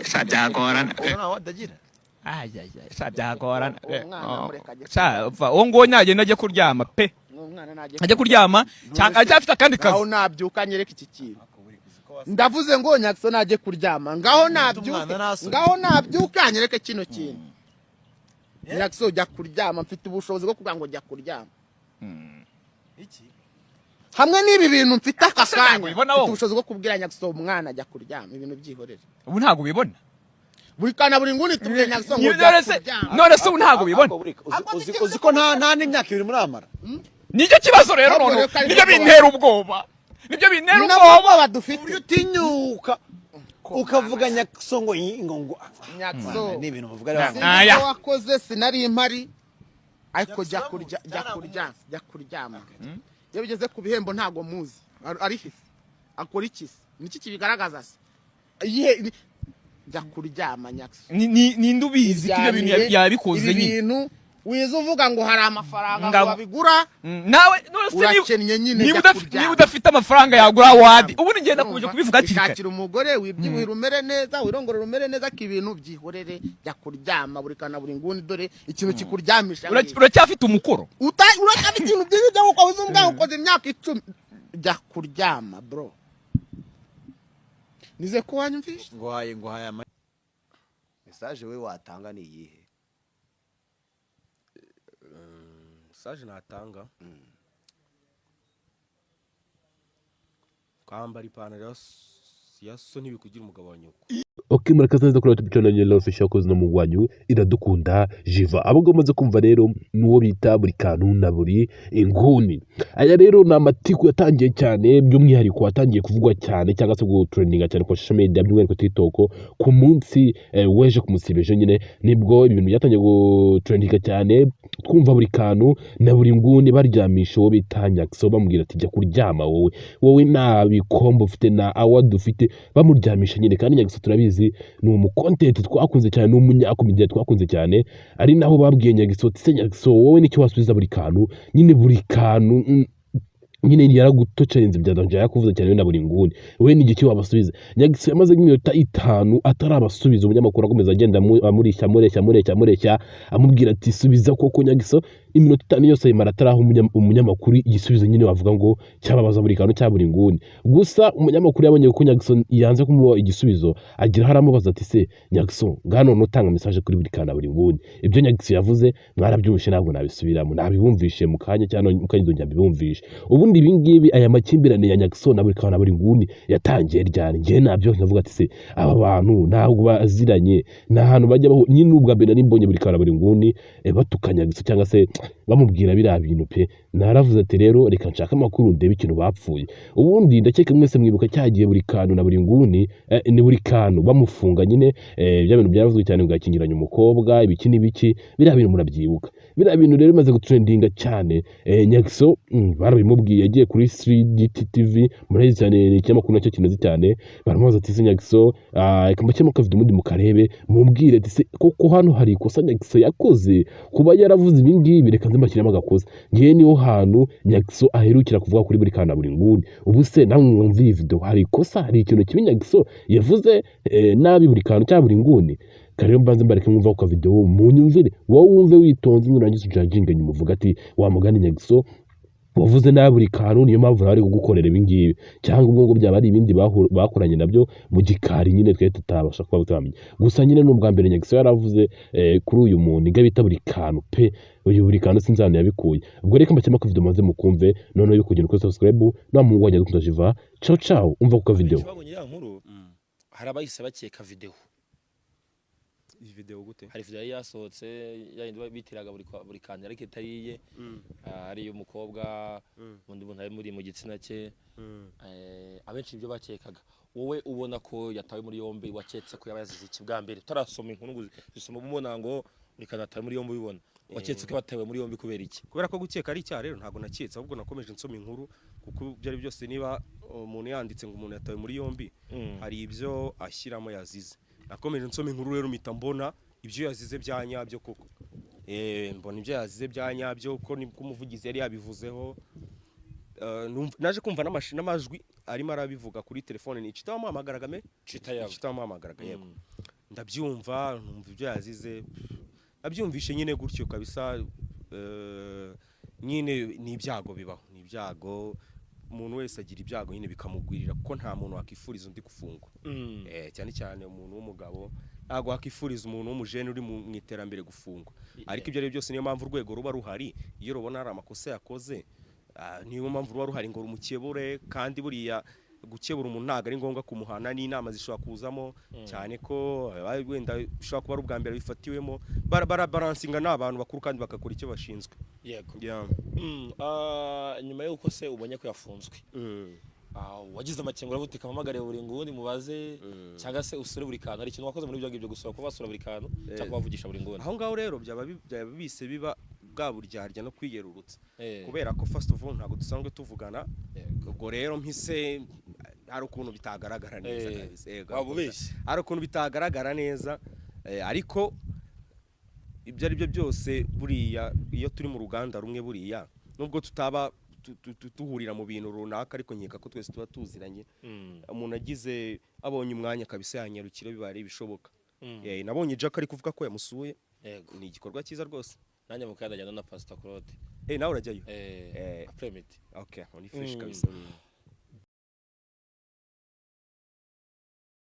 Sabyagorana. Nawe wadagira. Sabyagorana. Uwo ngo nyagenda ajye kuryama pe. Ajye kuryama cyangwa ajafite kandi kazi. Ngaho nabyuka nyereka iki kintu. Ndavuze ngo Nyakso najye kuryama. Ngaho nabyuka nyereka kino kintu. Nyakso jya kuryama mfite ubushobozi bwo kuvuga ngo jya kuryama. Iki? Hamwe n'ibi bintu mfite akakanya. Mfite ubushobozi bwo kubwira Nyakso umwana jya kuryama ibintu byihorera. Ubu ntago bibona. Buri kana buri nguni tubwiye Nyakso ngo none se ntago bibona. Uzi ko nta n'imyaka ibiri muramara. Nicyo kibazo rero none. Nibyo bintera ubwoba. Nibyo bintera ubwoba badufite. Utinyuka ukavuga Nyakso ngo Nyakso ni ibintu muvuga rero wakoze sinari impari ariko jya kuryama iyo bigeze ku bihembo ntago muzi ari hisi akora iki niki kibigaragaza se jya kuryama Nyakso ni ndubizi kibyo bintu yabikoze nyine wize uvuga ngo hari amafaranga babigura nawe urakennye nyine niba udafite amafaranga yagura wadi ubu ngenda kuje kubivuga ati shakira umugore wibyibuhira umere neza wirongorera umere neza k'ibintu byihorere jya kuryama buri kana buri nguni dore ikintu kikuryamisha uracyafite umukoro uracyafite ikintu byinshi byo gukoza umbwa ukoze imyaka 10 jya kuryama bro nize ko wanyumvisha ngohaye message we watanga ni iyihe message natanga kwambara ipantaro ya so ntibikugira umugabo wa nyoko. Okay, murakaza neza kuri YouTube channel ya Official Kozi no mugwanyu iradukunda Jiva. Abo maze kumva rero nuwo bita buri kantu na buri inguni. Aya rero na amatiku yatangiye cyane by'umwihariko watangiye kuvugwa cyane cyangwa se go trendinga cyane kwa social media by'umwihariko TikTok ku munsi weje kumusibeje nyine nibwo ibintu byatangiye go trendinga cyane twumva buri kantu na buri nguni baryamisha uwo bita Nyakso bamubwira ati jya kuryama wowe nta bikombo ufite na award ufite bamuryamisha nyine kandi Nyakso turabizi ni umukontenti twakunze cyane n'umunyakomediya twakunze cyane ari naho babwiye Nyakso wowe nicyo wasubiza buri kantu nyine buri kantu nyine yaragutocerenze byadanje yakuvuza cyane na buri nguni we ni igiki wabasubiza Nyakso yamaze nk'iminota 5 atarabasubiza umunyamakuru akomeza agenda amureshya amubwira ati subiza koko Nyakso iminota 5 yose yimara ataraho umunyamakuru igisubizo nyine wavuga ngo cyababaza buri kantu cya buri nguni gusa umunyamakuru yabonye ko Nyakso yanze kumuha igisubizo agira haramubaza ati se Nyakso ngano notanga message kuri buri kantu buri nguni ibyo Nyakso yavuze mwarabyumvishe ntabwo nabisubiramo nabibumvishe mu kanya cyane mukanyidonjya bibumvishe ubundi ibingibi aya makimbirane ya Nyakso na buri kantu buri nguni yatangiye ryane ngiye nabyo nkavuga ati se aba bantu ntabwo baziranye na hantu bajya baho nyine ubwa mbere nimbonye buri kantu buri nguni batukanya Nyakso cyangwa se bamubwira biriya bintu pe naravuze ati rero reka nshaka amakuru ndebe ikintu bapfuye ubundi ndakeka mwese mwibuka cyagiye buri kantu na buri nguni ni buri kantu bamufunga nyine bya bintu byaravuzwe cyane ngo yakingiranye umukobwa ibiki n'ibiki biriya bintu murabyibuka biriya bintu rero bimaze gutrendinga cyane Nyakso barabimubwiye yagiye kuri 3DT TV murazi cyane n'ikinyamakuru nacyo kinoze cyane baramubaza ati se Nyakso ikambakemo kavido mundi mukarebe mubwire ati se koko hano hari ikosa Nyakso yakoze kuba yaravuze ibingibi reka nzimbakiramo agakoza ngiye niho hantu Nyakso aherukira kuvuga kuri buri kantu buri nguni ubu se namwe mwumva iyi video hari ikosa hari ikintu kibi Nyakso yavuze nabi buri kantu cya buri nguni Karero mbanze mbareke mwumva ku video munyumvire wowe wumve witonze nurangiza ujajinga nyuma uvuga ati wa mugani Nyakso wavuze nabi buri kantu niyo mpamvu bari kugukorera ibingibi cyangwa ubwo ngo byaba ari ibindi bakoranye nabyo mu gikari nyine twe tutabasha kuba tutamenya gusa nyine n'ubwa mbere Nyakso yaravuze kuri uyu muntu igabita buri kantu pe uyu buri kantu sinzana yabikuye ubwo reka mbakema ku video maze mukumve none bikugenda kuri subscribe no mu wajya gukunda Jiva ciao umva ku video harabayise bakeka video iyi video gute hari video yasohotse yayindi bitiraga buri kantu ariko itariye ari umukobwa undi muntu ari muri mu gitsina cye abenshi ibyo bakekaga wowe ubona ko yatawe muri yombi waketse ko yabazize iki bwa mbere tarasoma inkuru zisoma umubona ngo buri kantu atawe muri yombi ubibona waketse ko batawe muri yombi kubera iki kubera ko gukeka ari icyaha rero ntago naketse ahubwo nakomeje nsoma inkuru kuko byari byose niba umuntu yanditse ngo umuntu yatawe muri yombi hari ibyo ashyiramo yazize nakomeje nsoma inkuru rero mpita mbona ibyo yazize bya nyabyo koko mbona ibyo yazize bya nyabyo ko umuvugizi yari yabivuzeho naje kumva n'amajwi arimo arabivuga kuri telefone ni citamuhamagaraga me citamuhamagaraga yego ndabyumva numva ibyo yazize nabyumvishe nyine gutyo kabisa. Nyine ni ibyago bibaho, ni ibyago, umuntu wese agira ibyago nyine bikamugwirira kuko nta muntu wakifuriza undi gufungwa. Cyane cyane umuntu w'umugabo ntabwo wakifuriza umuntu w'umujene uri mu iterambere gufungwa. Ariko ibyo ari byose niyo mpamvu urwego ruba ruhari, iyo rubona hari amakosa yakoze niyo mpamvu ruba ruhari ngo rumukebure. Kandi buriya gukebura umuntu ntabwo ari ngombwa kumuhana, n'inama zishobora kuzamo, cyane ko wenda bishobora kuba ari ubwa mbere bifatiwemo. Barabaransinga n'abantu bakuru kandi bagakora icyo bashinzwe. Yego. Nyuma y'uko se ubonye ko yafunzwe, wagize amakenga uravuga uti kamamagare buri nguni mubaze cyangwa se usure buri kantu? Hari ikintu wakoze muri ibyo ngibyo gusura ko basura buri kantu cyangwa bavugisha buri nguni? Aho ngaho rero byaba bise biba bwa buryarya no kwiyerurutsa, kubera ko first of all ntabwo dusanzwe tuvugana. Ubwo rero mpise hari ukuntu bitagaragara neza. Hari ukuntu bitagaragara neza, ariko ibyo ari byo byose buriya iyo turi mu ruganda rumwe, buriya nubwo tutaba tuhurira mu bintu runaka, ariko nkeka ko twese tuba tuziranye. Umuntu agize abonye umwanya kabisa yanyarukira bibari bishoboka. Nabonye Jack ari kuvuga ko yamusuye, ni igikorwa cyiza rwose. Nanjye mukadajyana na Pastor Claude. Nawe urajyayo? Après midi. Okay, on est fresh kabisa.